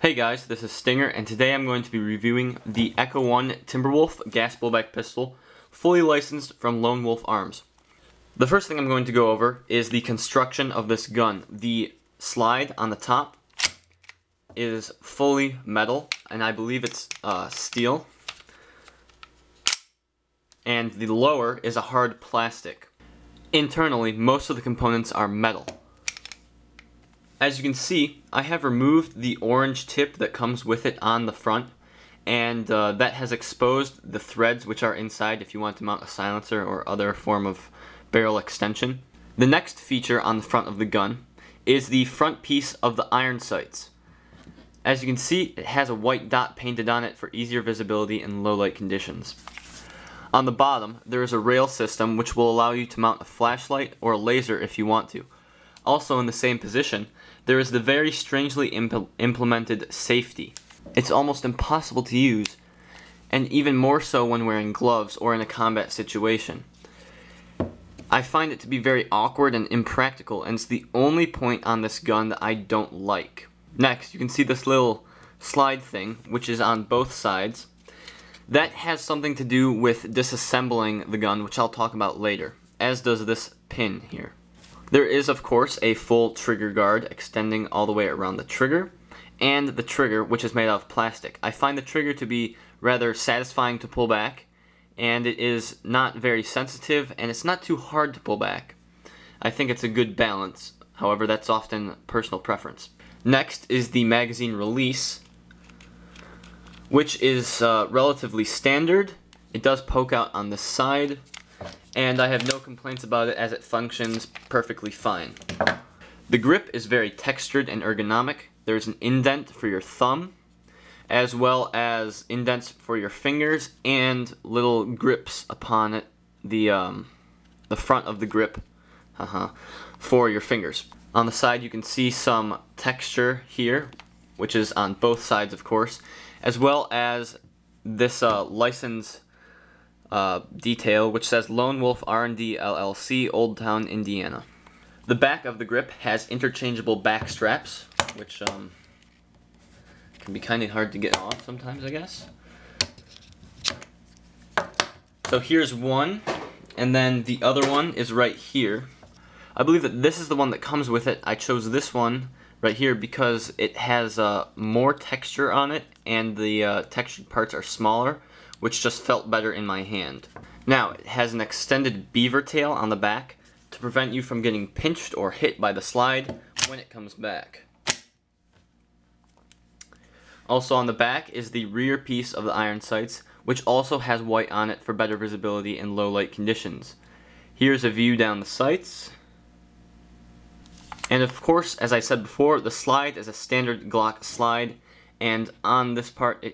Hey guys, this is Stinger, and today I'm going to be reviewing the Echo 1 Timberwolf gas blowback pistol, fully licensed from Lone Wolf Arms. The first thing I'm going to go over is the construction of this gun. The slide on the top is fully metal, and I believe it's steel. And the lower is a hard plastic. Internally, most of the components are metal. As you can see, I have removed the orange tip that comes with it on the front, and that has exposed the threads which are inside if you want to mount a silencer or other form of barrel extension. The next feature on the front of the gun is the front piece of the iron sights. As you can see, it has a white dot painted on it for easier visibility in low light conditions. On the bottom, there is a rail system which will allow you to mount a flashlight or a laser if you want to. Also in the same position, there is the very strangely implemented safety. It's almost impossible to use, and even more so when wearing gloves or in a combat situation. I find it to be very awkward and impractical, and it's the only point on this gun that I don't like. Next, you can see this little slide thing, which is on both sides. That has something to do with disassembling the gun, which I'll talk about later, as does this pin here. There is, of course, a full trigger guard extending all the way around the trigger, and the trigger, which is made out of plastic. I find the trigger to be rather satisfying to pull back, and it is not very sensitive, and it's not too hard to pull back. I think it's a good balance, however, that's often personal preference. Next is the magazine release, which is relatively standard. It does poke out on the side, and I have no complaints about it as it functions perfectly fine. The grip is very textured and ergonomic. There's an indent for your thumb, as well as indents for your fingers and little grips upon it, the front of the grip for your fingers. On the side you can see some texture here, which is on both sides of course, as well as this license detail which says Lone Wolf R&D LLC, Old Town, Indiana. The back of the grip has interchangeable back straps, which can be kind of hard to get off sometimes, I guess. So here's one, and then the other one is right here. I believe that this is the one that comes with it. I chose this one right here because it has more texture on it, and the textured parts are smaller, which just felt better in my hand. Now, it has an extended beaver tail on the back to prevent you from getting pinched or hit by the slide when it comes back. Also on the back is the rear piece of the iron sights, which also has white on it for better visibility in low light conditions. Here's a view down the sights. And of course, as I said before, the slide is a standard Glock slide, and on this part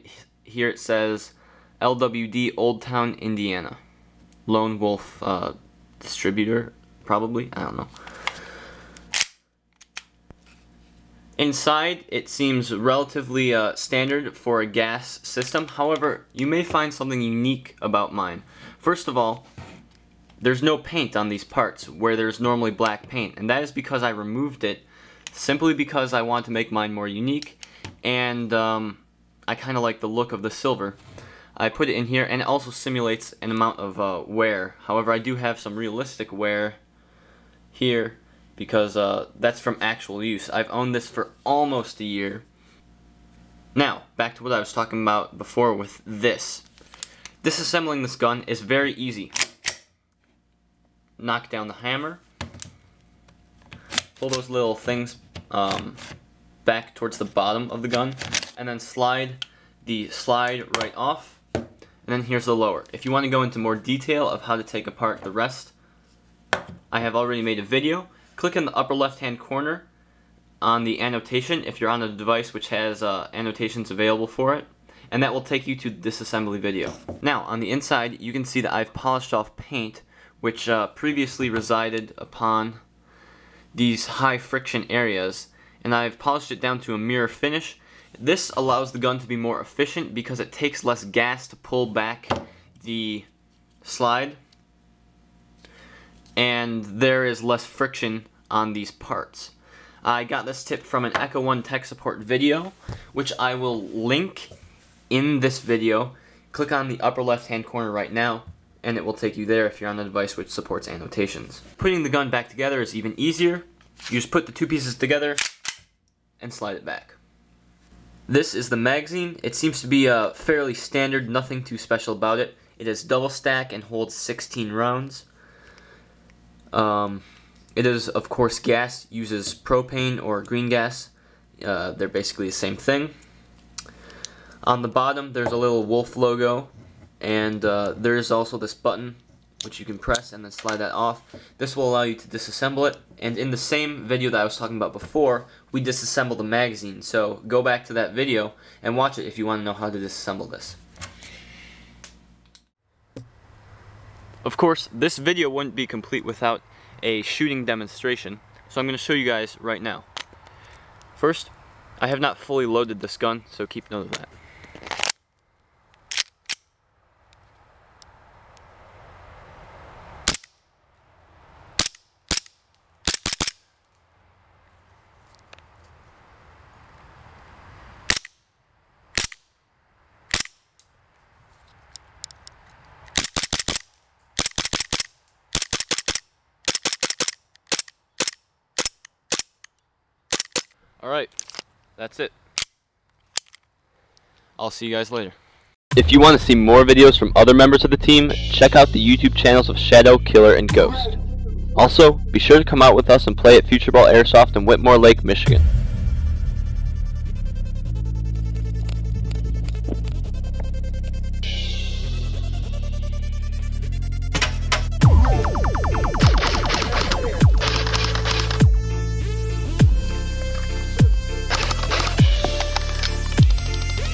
here it says LWD, Old Town, Indiana. Lone Wolf distributor, probably, I don't know. Inside, it seems relatively standard for a gas system. However, you may find something unique about mine. First of all, there's no paint on these parts where there's normally black paint, and that is because I removed it simply because I want to make mine more unique, and I kind of like the look of the silver. I put it in here, and it also simulates an amount of wear. However, I do have some realistic wear here because that's from actual use. I've owned this for almost a year. Now, back to what I was talking about before with this. Disassembling this gun is very easy. Knock down the hammer, pull those little things back towards the bottom of the gun, and then slide the slide right off. And then here's the lower. If you want to go into more detail of how to take apart the rest, I have already made a video. Click in the upper left hand corner on the annotation if you're on a device which has annotations available for it, and that will take you to the disassembly video. Now on the inside you can see that I've polished off paint which previously resided upon these high friction areas, and I've polished it down to a mirror finish. This allows the gun to be more efficient because it takes less gas to pull back the slide, and there is less friction on these parts. I got this tip from an Echo One tech support video, which I will link in this video. Click on the upper left hand corner right now, and it will take you there if you're on a device which supports annotations. Putting the gun back together is even easier. You just put the two pieces together and slide it back. This is the magazine. It seems to be fairly standard, nothing too special about it. It is double stack and holds 16 rounds. It is, of course, gas, uses propane or green gas. They're basically the same thing. On the bottom, there's a little wolf logo, and there's also this button which you can press and then slide that off. This will allow you to disassemble it, and in the same video that I was talking about before, we disassembled the magazine, so go back to that video and watch it if you want to know how to disassemble this. Of course, this video wouldn't be complete without a shooting demonstration, so I'm going to show you guys right now. First, I have not fully loaded this gun, so keep note of that. Alright, that's it. I'll see you guys later. If you want to see more videos from other members of the team, check out the YouTube channels of Shadow, Killer, and Ghost. Also, be sure to come out with us and play at Futureball Airsoft in Whitmore Lake, Michigan.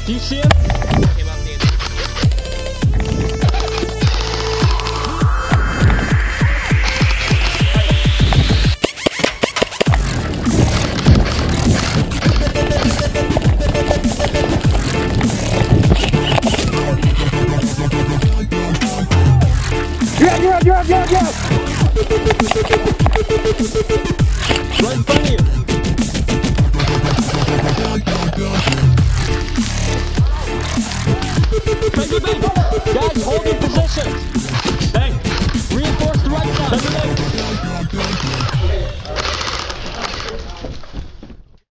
Do you see him? You're up! Right in front of you! Guys, hold your positions.